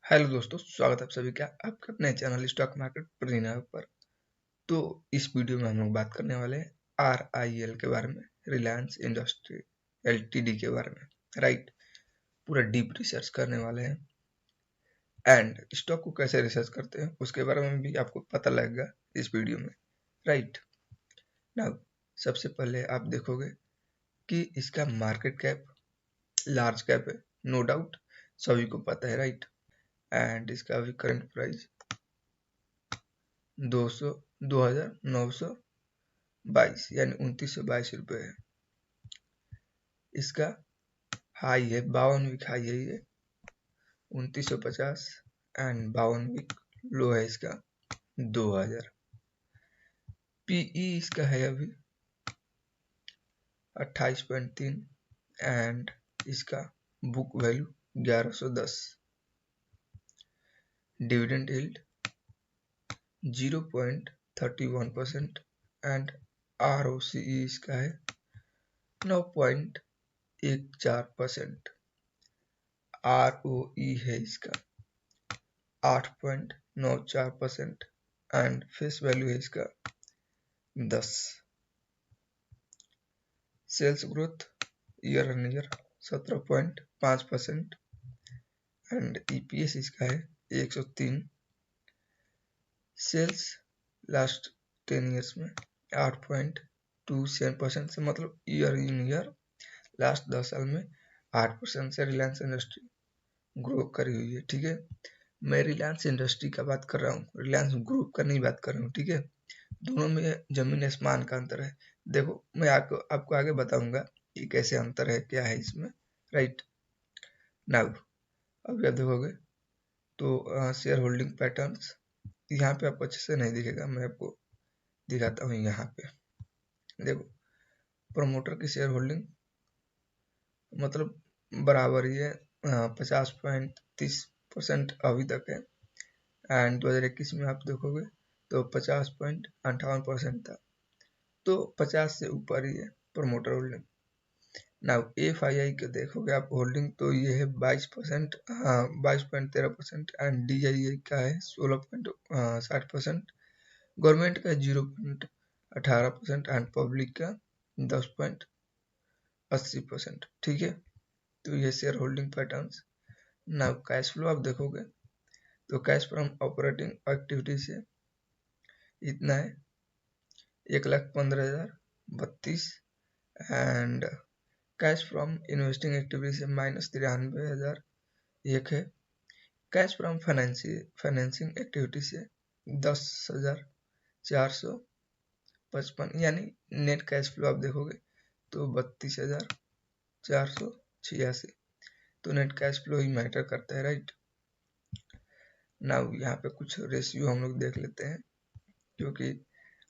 Hello दोस्तों, स्वागत है आप सभी का आपके अपने चैनल स्टॉक मार्केट प्रतिनिधि पर। तो इस वीडियो में हम लोग बात करने वाले हैं RIL के बारे में, रिलायंस इंडस्ट्री LTD के बारे में। राइट, पूरा डीप रिसर्च करने वाले हैं एंड स्टॉक को कैसे रिसर्च करते हैं उसके बारे में भी आपको पता लगेगा इस वीडियो में। राइट नाउ, सबसे पहले आप देखोगे कि इसका मार्केट कैप लार्ज कैप है, नो डाउट, सभी को पता है। राइट, एंड इसका अभी करंट प्राइस 2,922 यानी 2,922 रुपये है। इसका हाई है 52 वीक हाई है ये 2,950 एंड 52 वीक लो है इसका 2,000। PE इसका है अभी 28.3 एंड इसका book value 1110। Dividend yield 0.31% and ROCE इसका है 9.14%। ROE है इसका 8.94% एंड फेस वैल्यू है इसका 10। Sales growth year on year 17.5% and EPS इसका है 103। सेल्स लास्ट 10 ईयर्स में 8.27% से, मतलब ईयर इन ईयर लास्ट 10 साल में 8% से रिलायंस इंडस्ट्री ग्रो करी हुई है। ठीक है, मैं रिलायंस इंडस्ट्री का बात कर रहा हूँ, रिलायंस ग्रुप का नहीं बात कर रहा हूँ। ठीक है, दोनों में जमीन आसमान का अंतर है। देखो, मैं आपको आगे बताऊंगा कि कैसे अंतर है, क्या है इसमें। राइट नाउ, अभी आप देखोगे तो शेयर होल्डिंग पैटर्न्स यहाँ पे आपको अच्छे से नहीं दिखेगा, मैं आपको दिखाता हूँ। यहाँ पे देखो, प्रमोटर की शेयर होल्डिंग मतलब बराबर ही है, 50.30% अभी तक है एंड 2021 में आप देखोगे तो 50.58% था, तो 50 से ऊपर ही है प्रमोटर होल्डिंग। नाउ FII के देखोगे आप होल्डिंग तो ये है 22%, हाँ 22.13% एंड DII का है 16.60%, गवर्नमेंट का 0.18% एंड पब्लिक का 10.80%। ठीक है, तो ये share holding patterns. Now cash flow आप देखोगे तो कैश फ्रॉम ऑपरेटिंग एक्टिविटी से इतना है 1,15,032 and cash from investing activity से -93,001 है। कैश फ्रॉम फाइनेंसिंग एक्टिविटी से 10,455, यानी नेट कैश फ्लो आप देखोगे तो 32,486। तो नेट कैश फ्लो ही मैटर करता है। राइट नाउ, यहाँ पे कुछ रेशियो हम लोग देख लेते हैं, क्योंकि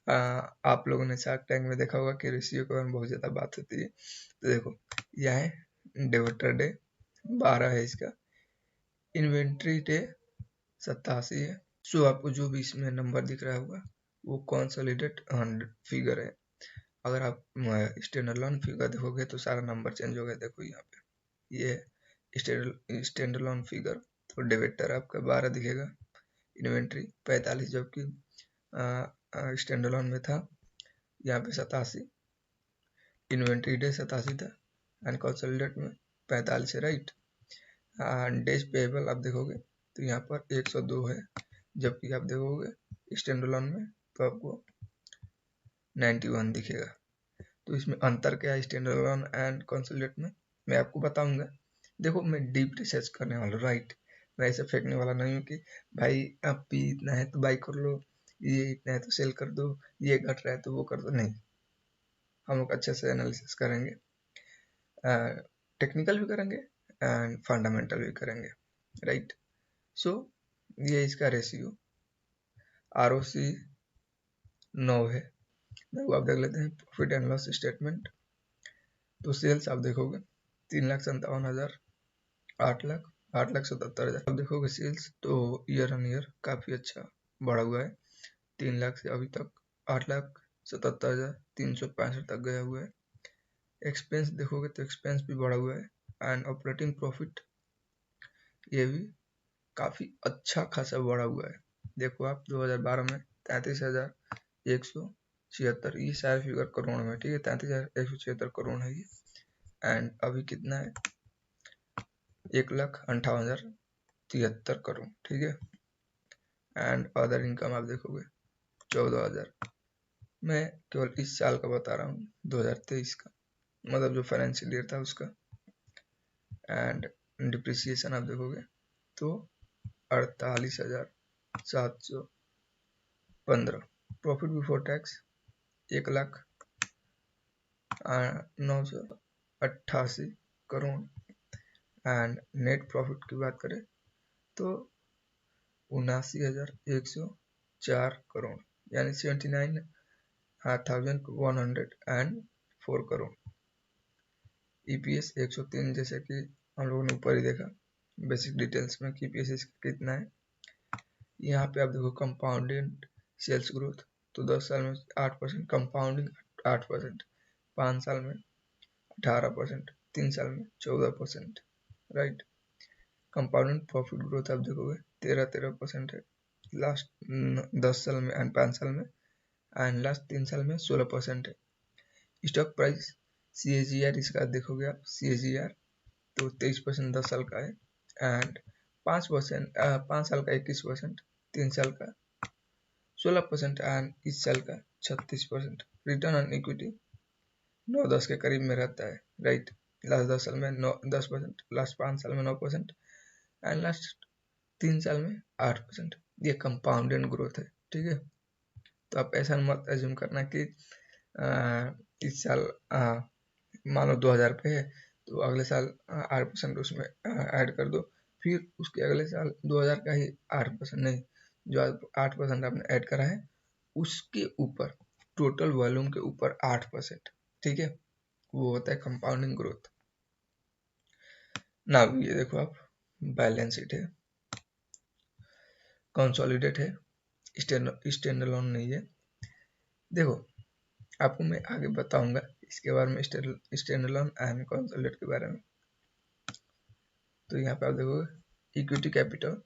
आप लोगों ने शार्क टैंक में देखा होगा कि रेशियो के बारे में बहुत ज़्यादा बात होती है। तो देखो, यह है डेबिटर डे 12 है इसका, इन्वेंट्री डे 87 है। सो आपको जो भी इसमें नंबर दिख रहा होगा वो कंसोलिडेटेड फिगर है। अगर आप स्टैंडअलोन फिगर देखोगे तो सारा नंबर चेंज हो गया। देखो यहाँ पे ये स्टैंडअलोन फिगर, तो डेबिटर आपका 12 दिखेगा, इन्वेंट्री 45 जबकि स्टैंडअलोन में था यहाँ पे 87, इन्वेंट्री डे 87 था एंड कंसोलिडेट में 45 है। राइट, डेज पेएबल आप देखोगे तो यहाँ पर 102 है, जबकि आप देखोगे स्टैंडअलोन में तो आपको 91 दिखेगा। तो इसमें अंतर क्या है स्टैंडअलोन एंड कंसोलिडेट में, मैं आपको बताऊंगा। देखो, मैं डीप रिसर्च करने वाला हूँ। राइट, मैं ऐसे फेंकने वाला नहीं हूँ कि भाई अब पी इतना है तो बाई कर लो, ये इतना है तो सेल कर दो, ये घट रहा है तो वो कर दो। नहीं, हम लोग अच्छे से एनालिसिस करेंगे, टेक्निकल भी करेंगे एंड फंडामेंटल भी करेंगे। राइट, सो ये इसका रेशियो ROC 9 है। आप देख लेते हैं प्रॉफिट एंड लॉस स्टेटमेंट। तो सेल्स आप देखोगे 3,57,000, 8,77,000। आप देखोगे सेल्स तो ईयर ऑन ईयर काफ़ी अच्छा बढ़ा हुआ है, 3 लाख से अभी तक 8,77,365 तक गया हुआ है। एक्सपेंस देखोगे तो एक्सपेंस भी बढ़ा हुआ है एंड ऑपरेटिंग प्रॉफिट ये भी काफ़ी अच्छा खासा बढ़ा हुआ है। देखो आप 2012 में 33,176, ये सारे फिगर करोड़ में, ठीक है, 33,176 करोड़ है ये। एंड अभी कितना है, 1,58,073 करोड़, ठीक है। एंड अदर इनकम आप देखोगे 14,000। मैं केवल इस साल का बता रहा हूँ, 2023 का, मतलब जो फाइनेंशियल ईयर था उसका। एंड डिप्रिसिएशन आप देखोगे तो 48,715। Profit before tax 1,09,88 crore. And net profit की बात करें तो 79,104 करोड़, यानी 79,104 करोड़। EPS 103, जैसे कि हम लोगों ने ऊपर ही देखा बेसिक डिटेल्स में कि EPS कितना है। यहाँ पे आप देखो कंपाउंडेड सेल्स ग्रोथ, तो 10 साल में 8%, कंपाउंडिंग 8%, 5 साल में 18%, 3 साल में 14%, राइट। कंपाउंडेड प्रॉफिट ग्रोथ आप देखोगे 13% है लास्ट 10 साल में एंड 5 साल में, एंड लास्ट 3 साल में 16% है। स्टॉक प्राइस CAGR इसका देखोगे आप, CAGR तो 23% 10 साल का है, एंड 5% 5 साल का 21%, 3 साल का 16%, एंड इस साल का 36%। रिटर्न ऑन इक्विटी 9-10 के करीब में रहता है, राइट। लास्ट 10 साल में 10%, लास्ट 5 साल में 9%, एंड लास्ट 3 साल में 8%। ये कंपाउंडेड ग्रोथ है, ठीक है। तो आप ऐसा मत एज्यूम करना कि इस साल मान लो 2000 पे है तो अगले साल 8% उसमें ऐड कर दो, फिर उसके अगले साल 2000 का ही 8%, नहीं, जो 8% आपने ऐड करा है उसके ऊपर टोटल वॉल्यूम के ऊपर 8%, ठीक है, वो होता है कंपाउंडिंग ग्रोथ। ना ये देखो आप, बैलेंस शीट है, कंसोलिडेट है, स्टैंडअलोन नहीं है। देखो आपको मैं आगे बताऊंगा इसके बारे में, स्टैंडअलोन एंड कंसोलिडेट के बारे में। तो यहाँ पे आप देखोगे equity capital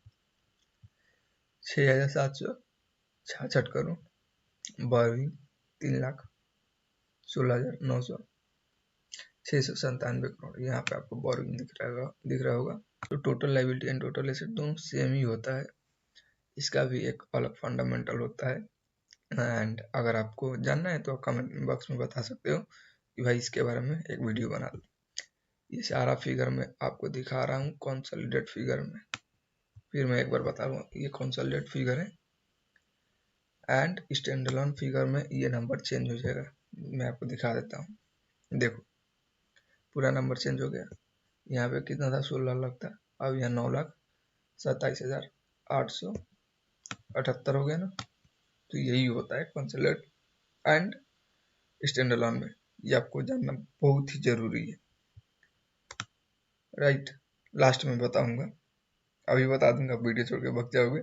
6,766 crore, borrowing 3,16,900 crore. यहाँ पे आपको बोरोइंग दिख रहा होगा। तो total liability and total asset दोनों सेम ही होता है, इसका भी एक अलग फंडामेंटल होता है। एंड अगर आपको जानना है तो कमेंट बॉक्स में बता सकते हो कि भाई इसके बारे में एक वीडियो बना दो। ये सारा फिगर मैं आपको दिखा रहा हूँ कंसोलिडेट फिगर में। फिर मैं एक बार बता रहा हूँ, ये कंसोलिडेट फिगर है एंड स्टैंडअलोन फिगर में ये नंबर चेंज हो जाएगा। मैं आपको दिखा देता हूँ, देखो पूरा नंबर चेंज हो गया। यहाँ पे कितना था, 16 लाख था, अब यहाँ 9,27,878 हो गया ना। तो यही होता है कंसोलिडेट एंड स्टैंडअलोन में, ये आपको जानना बहुत ही जरूरी है, राइट। लास्ट में बताऊंगा, अभी बता दूंगा, वीडियो छोड़ के भाग जाओगे।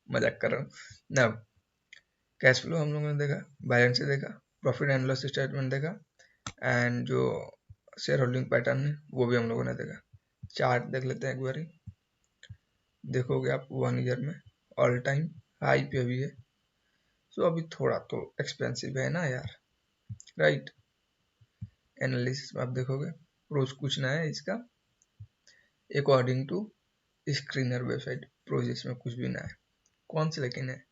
मजाक कर रहा हूँ ना। कैश फ्लो हम लोगों ने देखा, बैलेंस शीट देखा, प्रॉफिट एंड लॉस स्टेटमेंट देखा, एंड जो शेयर होल्डिंग पैटर्न है वो भी हम लोगों ने देखा। चार्ट देख लेते हैं एक बारी, देखोगे आप 1 ईयर में ऑल टाइम हाई पे भी है। सो अभी थोड़ा तो एक्सपेंसिव है ना यार, राइट। एनालिसिस में आप देखोगे प्रोज कुछ ना है इसका, according to screener website, pros इसमें कुछ भी ना है। कौन से लेकिन है,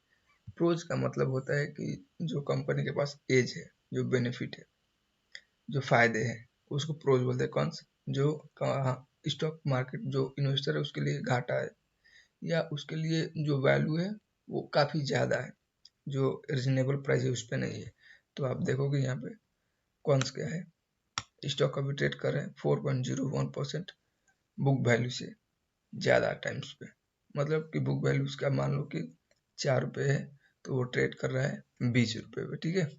प्रोज का मतलब होता है कि जो कंपनी के पास एज है, जो बेनिफिट है, जो फायदे हैं, उसको प्रोज बोलते हैं। कौन सा, जो स्टॉक मार्केट जो इन्वेस्टर है उसके लिए घाटा है, या उसके लिए जो वैल्यू है वो काफ़ी ज़्यादा है, जो रिजनेबल प्राइस है उस पर नहीं है। तो आप देखोगे यहाँ पे कौन सा क्या है, स्टॉक अभी ट्रेड कर रहे हैं 4.01% बुक वैल्यू से ज़्यादा टाइम्स पे। मतलब कि बुक वैल्यू उसका मान लो कि 4 रुपये है तो वो ट्रेड कर रहा है 20 रुपये पे, ठीक है।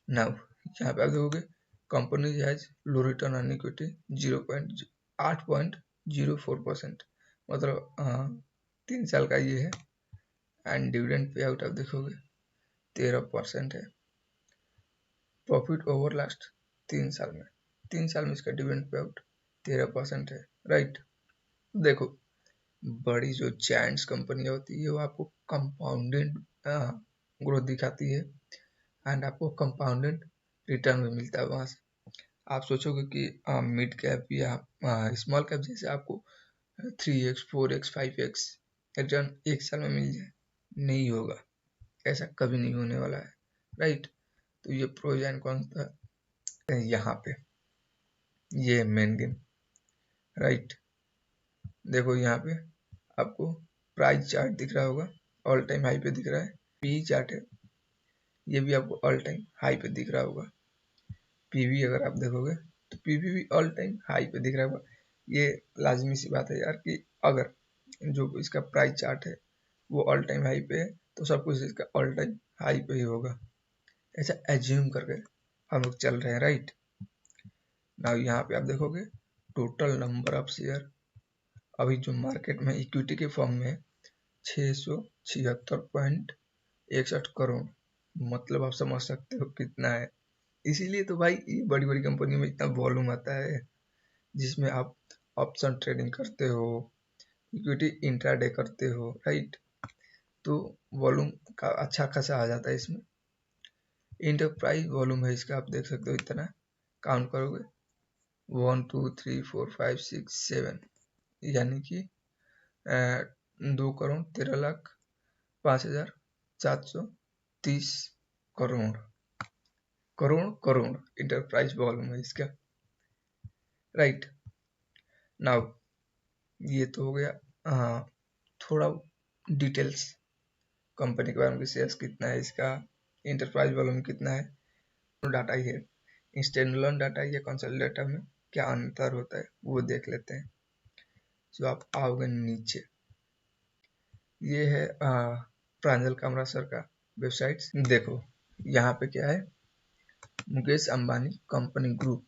नाउ यहाँ पे आप देखोगे company has low return on equity 8.04%, मतलब 3 साल का ये है। एंड डिविडेंड पे आउट आप देखोगे 13% है। प्रॉफिट ओवर लास्ट 3 साल में इसका डिविडेंड पे आउट 13% है, राइट। देखो बड़ी जो जायंट्स कंपनियां होती है वो आपको कंपाउंडेड ग्रोथ दिखाती है एंड आपको कंपाउंडेड रिटर्न भी मिलता है वहां से। आप सोचोगे कि मिड कैप या स्मॉल कैप जैसे आपको 3x 4x 5x रिटर्न एक साल में मिल जाए, नहीं होगा, ऐसा कभी नहीं होने वाला है, राइट। तो ये प्रोज एंड कॉन्स था यहाँ पे, ये मेन गेम, राइट। देखो यहाँ पे आपको प्राइस चार्ट दिख रहा होगा, ऑल टाइम हाई पे दिख रहा है। पी चार्ट है, ये भी आपको ऑल टाइम हाई पे दिख रहा होगा। पीवी अगर आप देखोगे तो पीवी भी ऑल टाइम हाई पे दिख रहा होगा। ये लाजमी सी बात है यार कि अगर जो इसका प्राइस चार्ट है वो ऑल टाइम हाई पे है तो सब कुछ इसका ऑल टाइम हाई पे ही होगा, ऐसा एज्यूम करके हम लोग चल रहे हैं, राइट। नाउ यहाँ पे आप देखोगे टोटल नंबर ऑफ शेयर अभी जो मार्केट में इक्विटी के फॉर्म में 676.61 करोड़, मतलब आप समझ सकते हो कितना है। इसीलिए तो भाई ये बड़ी बड़ी कंपनी में इतना वॉल्यूम आता है, जिसमें आप ऑप्शन ट्रेडिंग करते हो, इक्विटी इंट्राडे करते हो, राइट। तो वॉल्यूम का अच्छा खासा आ जाता है इसमें। इंटरप्राइज वॉल्यूम है इसका, आप देख सकते हो इतना, काउंट करोगे 1 2 3 4 5 6 7, यानी कि 2,13,05,730 करोड़ करोड़ इंटरप्राइज वॉल्यूम है इसका, राइट। नाउ ये तो हो गया थोड़ा डिटेल्स कंपनी के बारे में, शेयर्स कितना है इसका, इंटरप्राइज वॉल्यूम कितना है, डाटा ही है। स्टैंडअलोन डाटा या कंसोलिडेटेड डाटा में क्या अंतर होता है वो देख लेते हैं। जो आप आओगे नीचे, ये है प्रांजल कामरा सर का वेबसाइट। देखो यहाँ पे क्या है, मुकेश अंबानी कंपनी ग्रुप।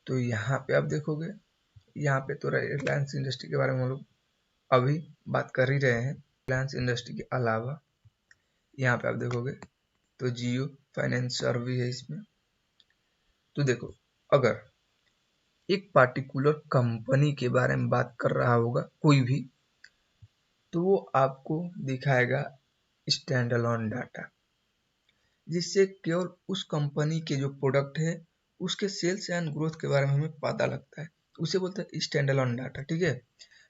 तो यहाँ पे आप देखोगे, यहाँ पे तो रिलायंस इंडस्ट्री के बारे में हम लोग अभी बात कर ही रहे हैं। रिलायंस इंडस्ट्री के अलावा यहाँ पे आप देखोगे तो जियो फाइनेंसर भी है इसमें। तो देखो अगर एक पार्टिकुलर कंपनी के बारे में बात कर रहा होगा कोई भी, तो वो आपको दिखाएगा स्टैंड अलोन डाटा, जिससे केवल उस कंपनी के जो प्रोडक्ट है उसके सेल्स एंड ग्रोथ के बारे में हमें पता लगता है, उसे बोलते हैं स्टैंड अलोन डाटा, ठीक है।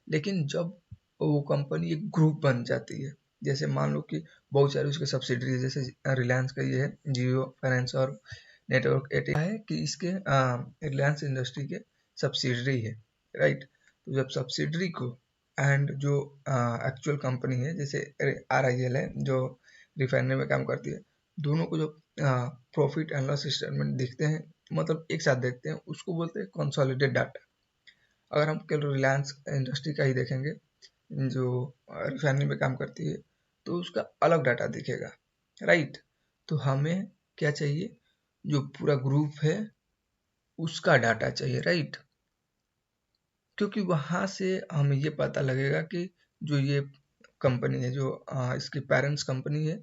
लेकिन जब वो कंपनी एक ग्रुप बन जाती है, जैसे मान लो कि बहुत सारे उसके सब्सिडरी, जैसे रिलायंस का ये है जियो फाइनेंस और नेटवर्क 18 है कि इसके रिलायंस इंडस्ट्री के सब्सिडरी है, राइट। तो जब सब्सिडरी को एंड जो एक्चुअल कंपनी है जैसे RIL है जो रिफाइनरी में काम करती है, दोनों को जो प्रॉफिट एंड लॉस स्टेटमेंट दिखते हैं, मतलब एक साथ देखते हैं, उसको बोलते हैं कंसोलिडेटेड डाटा। अगर हम केवल रिलायंस इंडस्ट्री का ही देखेंगे जो रिफाइनरी में काम करती है, तो उसका अलग डाटा दिखेगा, राइट। तो हमें क्या चाहिए, जो पूरा ग्रुप है उसका डाटा चाहिए, राइट। क्योंकि वहां से हमें ये पता लगेगा कि जो ये कंपनी है, जो इसकी पेरेंट्स कंपनी है,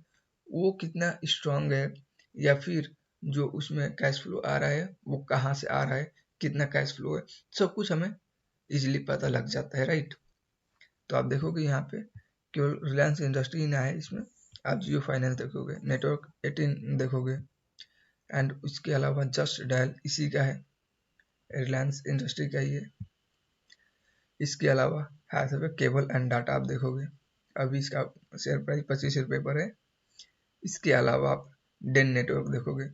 वो कितना स्ट्रांग है, या फिर जो उसमें कैश फ्लो आ रहा है वो कहाँ से आ रहा है, कितना कैश फ्लो है, सब कुछ हमें इजीली पता लग जाता है, राइट। तो आप देखोगे यहाँ पे केवल रिलायंस इंडस्ट्री ना है इसमें, आप जियो फाइनेंस देखोगे, नेटवर्क 18 देखोगे, एंड उसके अलावा जस्ट डायल इसी का है, रिलायंस इंडस्ट्री का ही है। इसके अलावा हैथवे केबल एंड डाटा आप देखोगे, अभी इसका शेयर प्राइस 25 रुपये पर है। इसके अलावा आप डेन नेटवर्क देखोगे,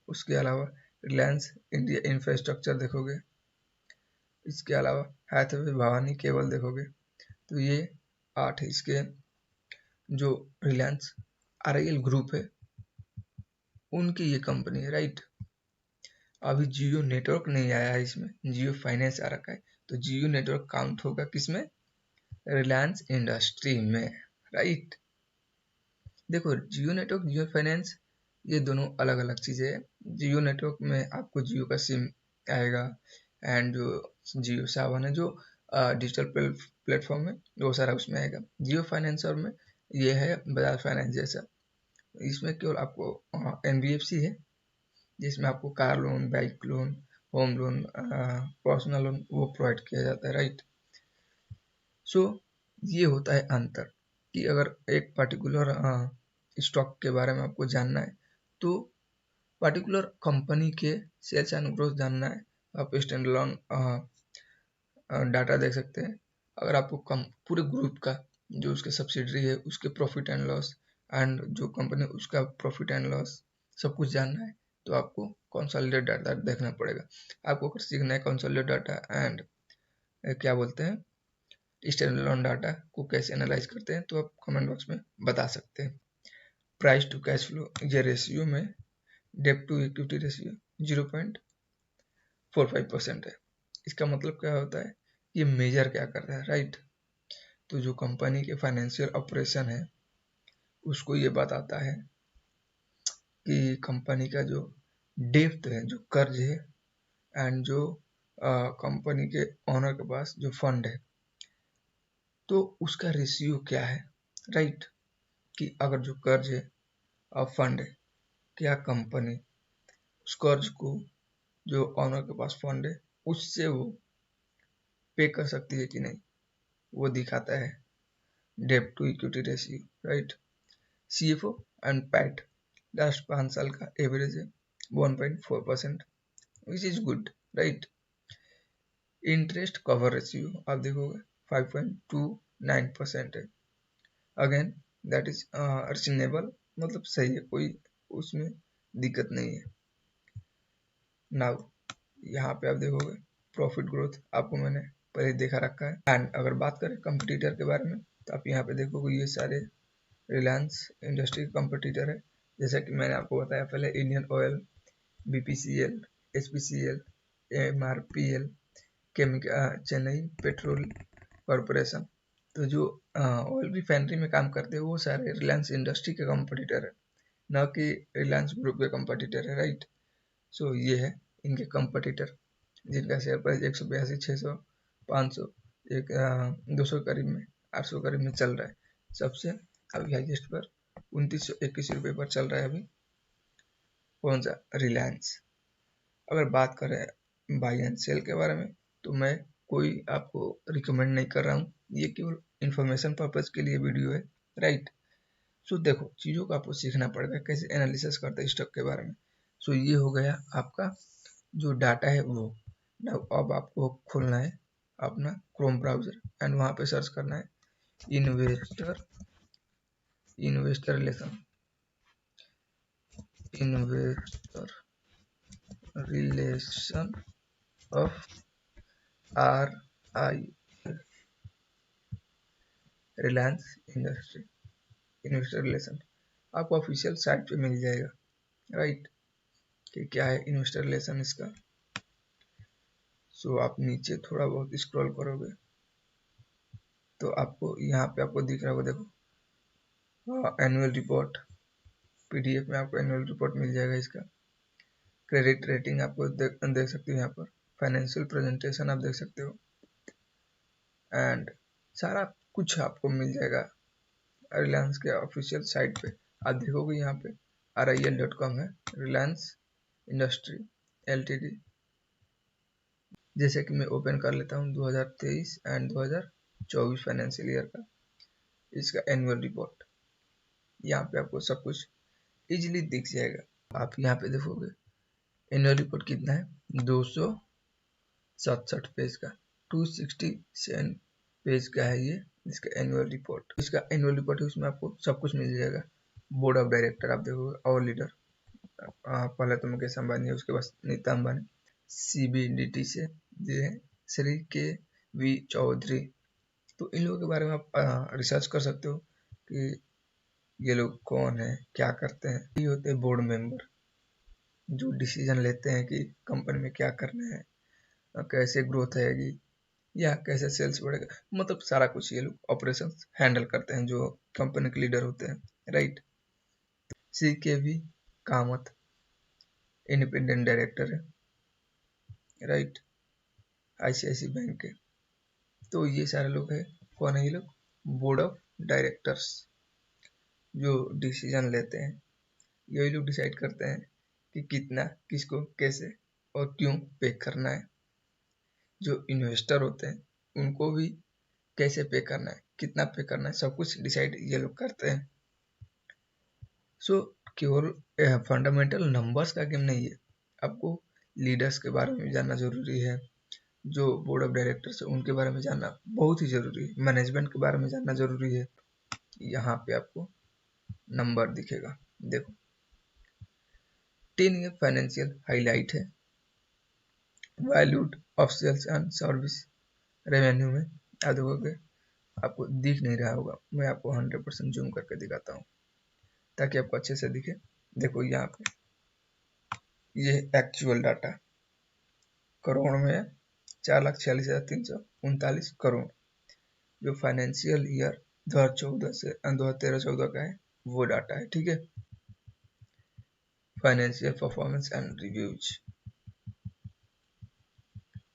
उसके अलावा रिलायंस इंडिया इंफ्रास्ट्रक्चर देखोगे, इसके अलावा हैथवे भवानी केबल देखोगे। तो ये 8 है इसके, जो रिलायंस RIL ग्रुप है उनकी ये कंपनी है, राइट। अभी जियो नेटवर्क नहीं आया है इसमें, जियो फाइनेंस आ रखा है, तो जियो नेटवर्क काउंट होगा किसमें, रिलायंस इंडस्ट्री में, राइट। देखो जियो नेटवर्क जियो फाइनेंस ये दोनों अलग अलग चीज़ें हैं। जियो नेटवर्क में आपको जियो का सिम आएगा, एंड जो जियो सावन है जो डिजिटल प्लेटफॉर्म है वो सारा उसमें आएगा। जियो फाइनेंसर में ये है बजाज फाइनेंस जैसा, इसमें केवल आपको NBFC है जिसमें आपको car loan, bike loan, home loan, personal loan वो प्रोवाइड किया जाता है, राइट। सो ये होता है अंतर कि अगर एक पर्टिकुलर स्टॉक के बारे में आपको जानना है तो पर्टिकुलर कंपनी के सेल्स एंड ग्रोथ जानना है, आप स्टैंड अलोन डाटा देख सकते हैं। अगर आपको पूरे ग्रुप का जो उसके सब्सिडरी है उसके प्रॉफिट एंड लॉस एंड जो कंपनी उसका प्रॉफिट एंड लॉस सब कुछ जानना है तो आपको कंसोलिडेटेड डाटा देखना पड़ेगा। आपको अगर सीखना है कंसोलिडेटेड डाटा एंड क्या बोलते हैं स्टैंड अलोन डाटा को कैसे एनालाइज करते हैं तो आप कमेंट बॉक्स में बता सकते हैं। प्राइस टू कैश फ्लो ये रेशियो में डेब्ट टू इक्विटी रेशियो 0.45% है। इसका मतलब क्या होता है, ये मेजर क्या कर रहा है, राइट। तो जो कंपनी के फाइनेंशियल ऑपरेशन है उसको ये बताता है कि कंपनी का जो डेब्ट है, जो कर्ज है एंड जो कंपनी के ओनर के पास जो फंड है तो उसका रेशियो क्या है, राइट। कि अगर जो कर्ज है और फंड है, क्या कंपनी उस कर्ज को जो ओनर के पास फंड है उससे वो पे कर सकती है कि नहीं, वो दिखाता है डेब्ट to equity ratio, right. CFO and PAT last 5 साल का एवरेज है 1.4%, which is good, right. Interest cover ratio आप देखोगे 5.29% है, अगेन दैट इज रिजनेबल, मतलब सही है, कोई उसमें दिक्कत नहीं है। नाउ यहाँ पे आप देखोगे प्रॉफिट ग्रोथ आपको मैंने पहले देखा रखा है। एंड अगर बात करें कंपटीटर के बारे में तो आप यहाँ पे देखोगे ये सारे रिलायंस इंडस्ट्री कंपटीटर है। जैसा कि मैंने आपको बताया पहले, Indian oil, BPCL, HPCL, MRPL, Chennai petrol corporation. तो जो ऑयल रिफाइनरी में काम करते हैं वो सारे रिलायंस इंडस्ट्री के कंपटीटर है, न कि रिलायंस ग्रुप के कंपटीटर है, राइट। सो ये है इनके कंपटीटर जिनका शेयर प्राइस 182, 600, 500, 200 करीब में, 800 करीब में चल रहा है। सबसे अभी हाइएस्ट पर 2921 रुपये पर चल रहा है अभी, कौन सा, रिलायंस। अगर बात करें बाई एंड सेल के बारे में तो मैं कोई आपको रिकमेंड नहीं कर रहा हूँ, ये केवल इन्फॉर्मेशन पर्पज के लिए वीडियो है, राइट। सो देखो चीज़ों को आपको सीखना पड़ेगा कैसे एनालिसिस करते हैं स्टॉक के बारे में। सो ये हो गया आपका जो डाटा है वो। ना अब आपको खोलना है अपना क्रोम ब्राउजर एंड वहाँ पे सर्च करना है investor relation, investor relation of RIL, Reliance industry investor relation. आपको ऑफिशियल साइट पे मिल जाएगा, राइट, कि क्या है इन्वेस्टर रिलेशन इसका। सो आप नीचे थोड़ा बहुत स्क्रॉल करोगे तो आपको यहाँ पे आपको दिख रहा होगा, देखो एनुअल रिपोर्ट PDF में आपको एनुअल रिपोर्ट मिल जाएगा इसका। क्रेडिट रेटिंग आपको देख सकते हो यहाँ पर, फाइनेंशियल प्रेजेंटेशन आप देख सकते हो एंड सारा कुछ आपको मिल जाएगा रिलायंस के ऑफिशियल साइट पे। आप देखोगे यहाँ पे RIL.com है, रिलायंस इंडस्ट्री LTD। जैसे कि मैं ओपन कर लेता हूँ 2023 एंड 2024 फाइनेंशियल ईयर का इसका एनुअल रिपोर्ट। यहाँ पे आपको सब कुछ इजीली दिख जाएगा। आप यहाँ पे देखोगे एनुअल रिपोर्ट कितना है, 267 पेज का, 267 पेज का है ये इसका एनुअल रिपोर्ट। इसका एनुअल रिपोर्ट है, उसमें आपको सब कुछ मिल जाएगा। बोर्ड ऑफ डायरेक्टर आप देखोगे और लीडर, पहले तो मुकेश अंबानी है, उसके बाद नीता अंबानी। CBDT से ये है श्री KV चौधरी। तो इन लोगों के बारे में आप रिसर्च कर सकते हो कि ये लोग कौन है, क्या करते हैं। ये होते हैं बोर्ड मेंबर जो डिसीजन लेते हैं कि कंपनी में क्या करना है, कैसे ग्रोथ आएगी या कैसे सेल्स बढ़ेगा, मतलब सारा कुछ ये लोग ऑपरेशन हैंडल करते हैं जो कंपनी के लीडर होते हैं, right. CKV Kamat independent director है, राइट, ICICI बैंक के। तो ये सारे लोग हैं, कौन है ये लोग, बोर्ड ऑफ डायरेक्टर्स जो डिसीजन लेते हैं। यही लोग डिसाइड करते हैं कि कितना किसको कैसे और क्यों पे करना है। जो इन्वेस्टर होते हैं उनको भी कैसे पे करना है, कितना पे करना है, सब कुछ डिसाइड ये लोग करते हैं। सो केवल फंडामेंटल नंबर्स का गेम नहीं है, आपको लीडर्स के बारे में जानना जरूरी है, जो बोर्ड ऑफ डायरेक्टर्स है उनके बारे में जानना बहुत ही जरूरी है, मैनेजमेंट के बारे में जानना जरूरी है। यहाँ पे आपको नंबर दिखेगा, देखो 10 ईयर फाइनेंशियल हाईलाइट है, valued of sales and service revenue में आप देखोगे, आपको दिख नहीं रहा होगा, मैं आपको 100% जूम करके दिखाता हूँ ताकि आपको अच्छे से दिखे। देखो यहाँ पे ये एक्चुअल डाटा करोड़ में है, 4,46,339 करोड़, जो फाइनेंशियल ईयर 2014 से 2013-14 का है वो डाटा है, ठीक है। फाइनेंशियल परफॉर्मेंस एंड रिव्यूज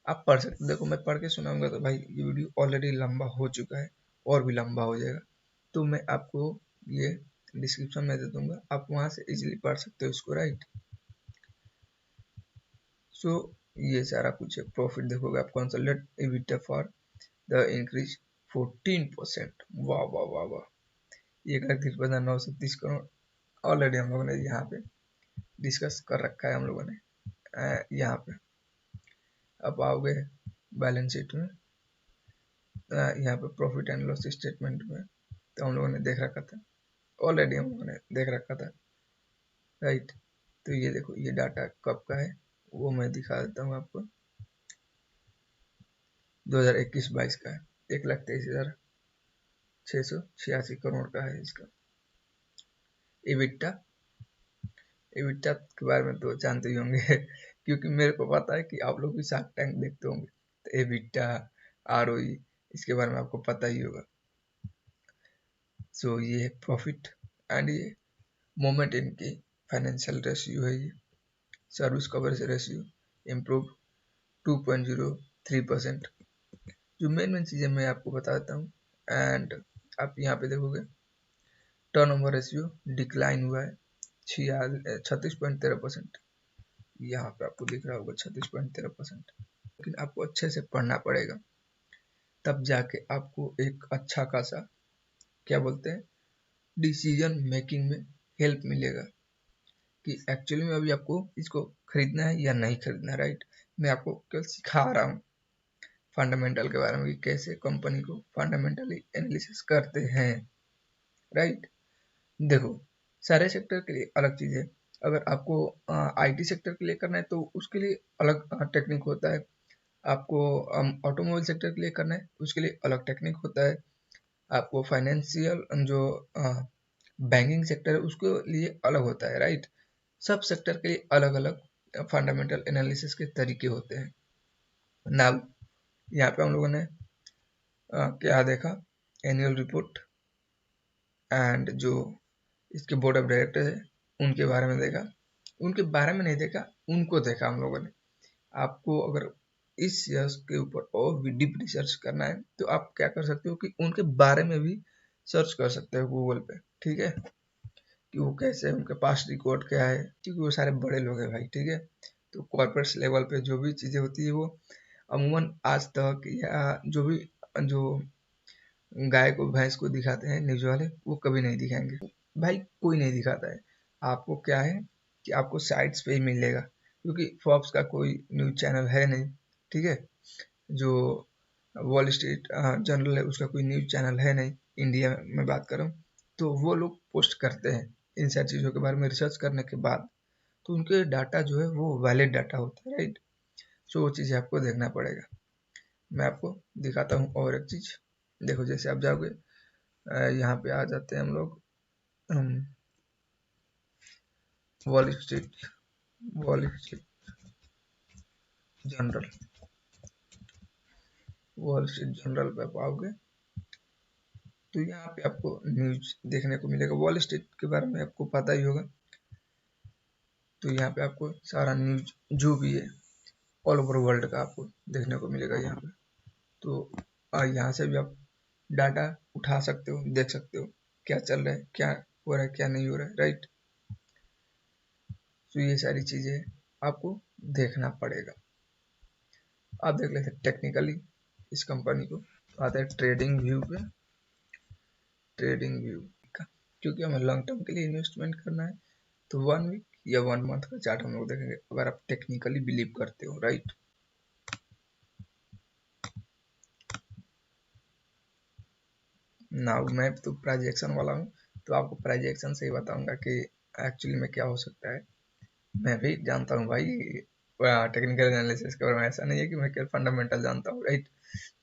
आप पढ़ सकते, देखो मैं पढ़ के सुनाऊंगा तो भाई ये वीडियो ऑलरेडी लंबा हो चुका है और भी लंबा हो जाएगा, तो मैं आपको ये डिस्क्रिप्शन में दे दूंगा, आप वहां से इजीली पढ़ सकते हो इसको, राइट। सो ये सारा कुछ है। प्रॉफिट देखोगे आप, consolidated EBITDA for the increase 14%, वाह वाह वाह वाह, 1,30,930 करोड़ ऑलरेडी हम लोगों ने यहाँ पे डिस्कस कर रखा है हम लोगों ने। यहाँ पे अब आओगे बैलेंस शीट में, यहाँ पे प्रॉफिट एंड लॉस स्टेटमेंट में, तो हम लोगों ने देख रखा था, ऑलरेडी हम लोगों ने देख रखा था, राइट। तो ये देखो ये डाटा कब का है वो मैं दिखा देता हूँ आपको, 2021-22 का है, 1,23,686 करोड़ का है इसका। एबिटा, एबिटा के बारे में तो जानते ही होंगे क्योंकि मेरे को पता है कि आप लोग भी शार्क टैंक देखते होंगे, तो एबिटा, आरओई, इसके बारे में आपको पता ही होगा। सो ये है प्रॉफिट एंड ये मोमेंट इनकी फाइनेंशियल रेशियो है, ये सर्विस कवरेज रेशियो इम्प्रूव 2.03%, जो मेन चीज़ें मैं आपको बता देता हूँ। एंड आप यहाँ पे देखोगे टर्नओवर रेशियो डिक्लाइन हुआ है 36.13%, यहाँ पे आपको दिख रहा होगा 36.13%, लेकिन आपको अच्छे से पढ़ना पड़ेगा, तब जाके आपको एक अच्छा खासा क्या बोलते हैं डिसीजन मेकिंग में हेल्प मिलेगा कि एक्चुअली में अभी आपको इसको खरीदना है या नहीं खरीदना, राइट। मैं आपको केवल सिखा रहा हूँ फंडामेंटल के बारे में कि कैसे कंपनी को फंडामेंटली एनालिसिस करते हैं, राइट। देखो सारे सेक्टर के लिए अलग चीज़ है, अगर आपको आईटी सेक्टर के लिए करना है तो उसके लिए अलग टेक्निक होता है, आपको ऑटोमोबाइल सेक्टर के लिए करना है उसके लिए अलग टेक्निक होता है, आपको फाइनेंशियल जो बैंकिंग सेक्टर है उसके लिए अलग होता है, राइट। सब सेक्टर के लिए अलग अलग फंडामेंटल एनालिसिस के तरीके होते हैं। नाउ यहाँ पे हम लोगों ने क्या देखा, एनुअल रिपोर्ट एंड जो इसके बोर्ड ऑफ डायरेक्टर है उनके बारे में देखा, उनके बारे में नहीं देखा, उनको देखा हम लोगों ने। आपको अगर इस यश के ऊपर और भी डीप रिसर्च करना है तो आप क्या कर सकते हो कि उनके बारे में भी सर्च कर सकते हो गूगल पे, ठीक है, कि वो कैसे, उनके पास रिकॉर्ड क्या है, क्योंकि वो सारे बड़े लोग हैं भाई, ठीक है। तो कॉर्पोरेट लेवल पे जो भी चीज़ें होती है वो अमूमन आज तक या जो भी जो गाय को भैंस को दिखाते हैं न्यूज वाले वो कभी नहीं दिखाएंगे भाई, कोई नहीं दिखाता है। आपको क्या है कि आपको साइट्स पे ही मिलेगा, क्योंकि फॉक्स का कोई न्यूज चैनल है नहीं, ठीक है। जो वॉल स्ट्रीट जर्नल है उसका कोई न्यूज चैनल है नहीं, इंडिया में बात करूँ तो वो लोग पोस्ट करते हैं इन सारी चीज़ों के बारे में रिसर्च करने के बाद, तो उनके डाटा जो है वो वैलिड डाटा होता है, राइट। सो वो चीज़ें आपको देखना पड़ेगा। मैं आपको दिखाता हूँ और एक चीज़, देखो जैसे आप जाओगे यहाँ पे आ जाते हैं हम लोग wall street, wall Street Journal, wall Street Journal पे आप आओगे तो यहाँ पे आपको न्यूज देखने को मिलेगा, वॉल स्ट्रीट के बारे में आपको पता ही होगा। तो यहाँ पे आपको सारा न्यूज जो भी है ऑल ओवर वर्ल्ड का आपको देखने को मिलेगा यहाँ पे। तो यहाँ से भी आप डाटा उठा सकते हो, देख सकते हो क्या चल रहा है, क्या हो रहा है, क्या नहीं हो रहा है, राइट। तो ये सारी चीज़ें आपको देखना पड़ेगा। आप देख लेते टेक्निकली इस कंपनी को, आते हैं ट्रेडिंग व्यू पे। ट्रेडिंग व्यू का, क्योंकि हमें लॉन्ग टर्म के लिए इन्वेस्टमेंट करना है, तो 1 वीक या 1 मंथ का चार्ट हम लोग देखेंगे, अगर आप टेक्निकली बिलीव करते हो, राइट। नाउ मैं तो प्रोजेक्शन वाला हूँ, तो आपको प्रोजेक्शन से ही बताऊंगा कि एक्चुअली में क्या हो सकता है। मैं भी जानता हूँ भाई टेक्निकल एनालिसिस के बारे में, ऐसा नहीं है कि मैं केवल फंडामेंटल जानता हूँ, राइट।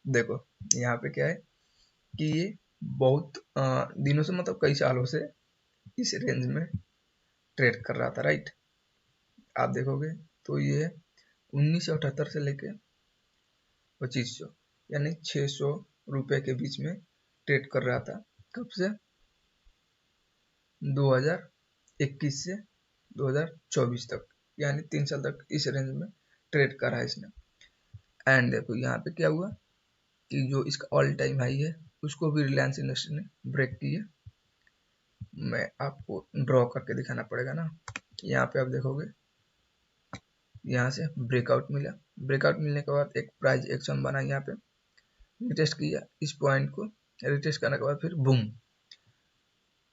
देखो यहाँ पे क्या है कि ये बहुत दिनों से, मतलब कई सालों से इस रेंज में ट्रेड कर रहा था, राइट। आप देखोगे तो ये 1978 से लेके 2500 यानी 600 रुपए के बीच में ट्रेड कर रहा था। कब से? 2021 से 2024 तक, यानी 3 साल तक इस रेंज में ट्रेड करा है इसने। एंड देखो यहाँ पे क्या हुआ कि जो इसका ऑल टाइम हाई है उसको भी रिलायंस इंडस्ट्री ने ब्रेक किया। मैं आपको ड्रॉ करके दिखाना पड़ेगा ना। यहाँ पे आप देखोगे, यहाँ से ब्रेकआउट मिला, ब्रेकआउट मिलने के बाद एक प्राइस एक्शन बना, यहाँ पे रिटेस्ट किया इस पॉइंट को, रिटेस्ट करने के बाद फिर बूम।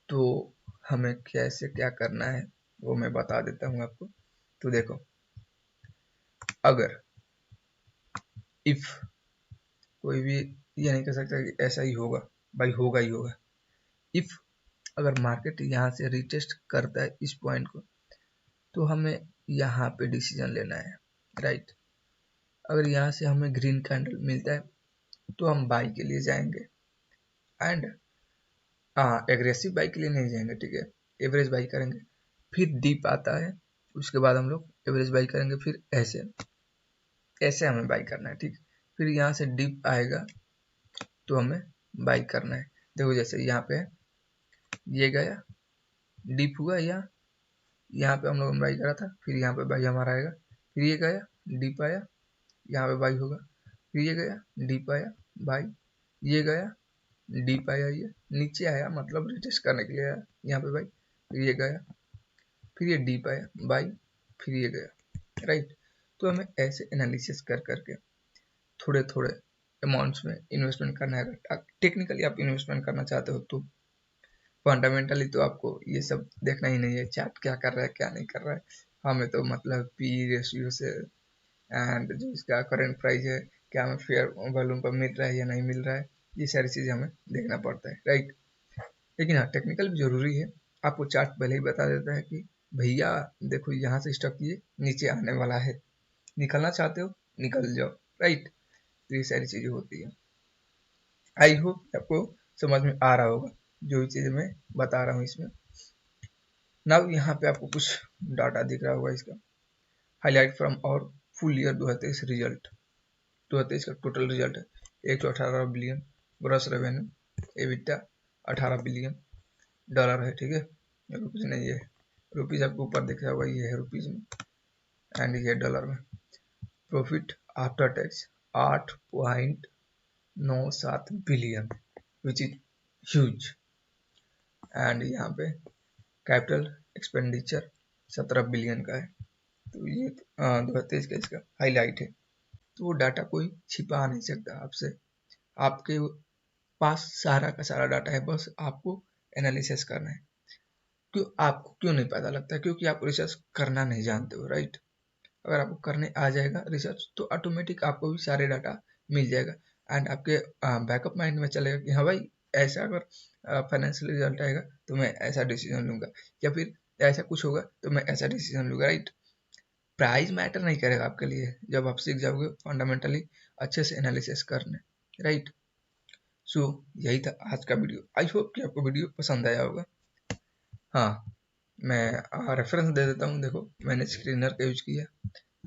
तो हमें कैसे क्या करना है वो मैं बता देता हूँ आपको। तो देखो, अगर इफ कोई भी ये नहीं कह सकता कि ऐसा ही होगा, भाई होगा ही होगा। इफ अगर मार्केट यहाँ से रिटेस्ट करता है इस पॉइंट को, तो हमें यहाँ पे डिसीजन लेना है, राइट। अगर यहाँ से हमें ग्रीन कैंडल मिलता है तो हम बाई के लिए जाएंगे, एंड एग्रेसिव बाई के लिए नहीं जाएंगे, ठीक है, एवरेज बाई करेंगे। फिर डीप आता है, उसके बाद हम लोग एवरेज बाई करेंगे, फिर ऐसे ऐसे हमें बाई करना है, ठीक। फिर यहाँ से डीप आएगा तो हमें बाई करना है। देखो जैसे यहाँ पे ये गया, डीप हुआ, या यहाँ पे हम लोग ने बाई करा था, फिर यहाँ पे बाई हमारा आएगा, फिर ये गया, डीप आया, यहाँ पे बाई होगा, फिर ये गया, डीप आया, बाई, ये गया, डीप आया, ये नीचे आया, मतलब रिटेस्ट करने के लिए आया, यहाँ पे बाई, फिर ये गया, फिर ये डीप आया, बाई, फिर ये गया, राइट। तो हमें ऐसे एनालिसिस कर करके थोड़े थोड़े अमाउंट्स में इन्वेस्टमेंट करना है। अगर टेक्निकली आप इन्वेस्टमेंट करना चाहते हो तो फंडामेंटली तो आपको ये सब देखना ही नहीं है, चार्ट क्या कर रहा है क्या नहीं कर रहा है। हमें तो मतलब पी रेशियो से, एंड जो इसका करंट प्राइस है, क्या हमें फेयर वैल्यू पर मिल रहा है या नहीं मिल रहा है, ये सारी चीज़ें हमें देखना पड़ता है, राइट। लेकिन हाँ, टेक्निकल भी जरूरी है। आपको चार्ट पहले ही बता देता है कि भैया देखो यहाँ से स्टॉक ये नीचे आने वाला है, निकलना चाहते हो निकल जाओ, राइट। तो ये सारी चीज़ें होती है। आई होप आपको समझ में आ रहा होगा जो भी चीज़ मैं बता रहा हूँ इसमें। नाउ यहाँ पे आपको कुछ डाटा दिख रहा होगा इसका, हाईलाइट फ्रॉम और फुल ईयर 2023 रिजल्ट। 2023 का टोटल रिजल्ट है 118 billion, gross revenue, EBITDA 18 billion dollar है, ठीक है, रुपीज नहीं है, रुपीज आपको ऊपर दिख रहा होगा, ये है रुपीज में, एंड ये डॉलर में। Profit after tax 8.97 billion, which is huge. And यहाँ पे कैपिटल एक्सपेंडिचर 17 बिलियन का है। तो ये 2023 का इसका हाईलाइट है। तो वो डाटा कोई छिपा नहीं सकता आपसे, आपके पास सारा का सारा डाटा है, बस आपको एनालिसिस करना है। क्यों आपको क्यों नहीं पता लगता? क्योंकि आप रिसर्च करना नहीं जानते हो, राइट। अगर आपको करने आ जाएगा रिसर्च तो ऑटोमेटिक आपको भी सारे डाटा मिल जाएगा, एंड आपके बैकअप माइंड में चलेगा कि हाँ भाई, ऐसा अगर फाइनेंशियल रिजल्ट आएगा तो मैं ऐसा डिसीजन लूंगा, या फिर ऐसा कुछ होगा तो मैं ऐसा डिसीजन लूंगा, राइट। प्राइस मैटर नहीं करेगा आपके लिए जब आप सीख जाओगे फंडामेंटली अच्छे से एनालिसिस करने, राइट। सो यही था आज का वीडियो। आई होप कि आपको वीडियो पसंद आया होगा। हाँ, मैं रेफरेंस दे देता हूँ। देखो, मैंने स्क्रीनर का यूज किया,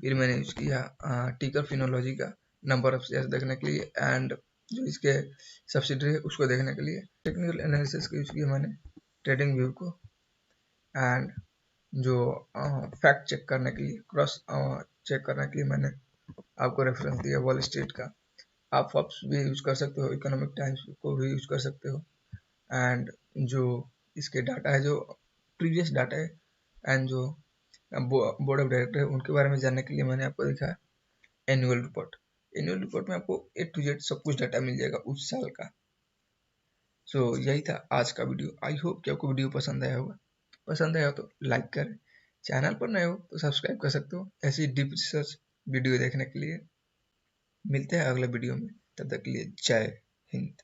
फिर मैंने यूज किया टिकर फिनोलॉजी का नंबर ऑफ शेयर्स देखने के लिए, एंड जो इसके सब्सिडरी है उसको देखने के लिए टेक्निकल एनालिसिस का यूज किया मैंने, ट्रेडिंग व्यू को, एंड जो फैक्ट चेक करने के लिए, क्रॉस चेक करने के लिए मैंने आपको रेफरेंस दिया वॉल स्ट्रीट का। आप फॉक्स भी यूज कर सकते हो, इकोनॉमिक टाइम्स को भी यूज कर सकते हो, एंड जो इसके डाटा है, जो प्रीवियस डाटा है, एंड जो बोर्ड ऑफ डायरेक्टर है उनके बारे में जानने के लिए मैंने आपको दिखाया एनुअल रिपोर्ट। एनुअल रिपोर्ट में आपको A to Z सब कुछ डाटा मिल जाएगा उस साल का। सो यही था आज का वीडियो। आई होप कि आपको वीडियो पसंद आया होगा। पसंद आया हो तो लाइक करें, चैनल पर नए हो तो सब्सक्राइब कर सकते हो ऐसी डीप रिसर्च वीडियो देखने के लिए। मिलते हैं अगले वीडियो में, तब तक के लिए जय हिंद।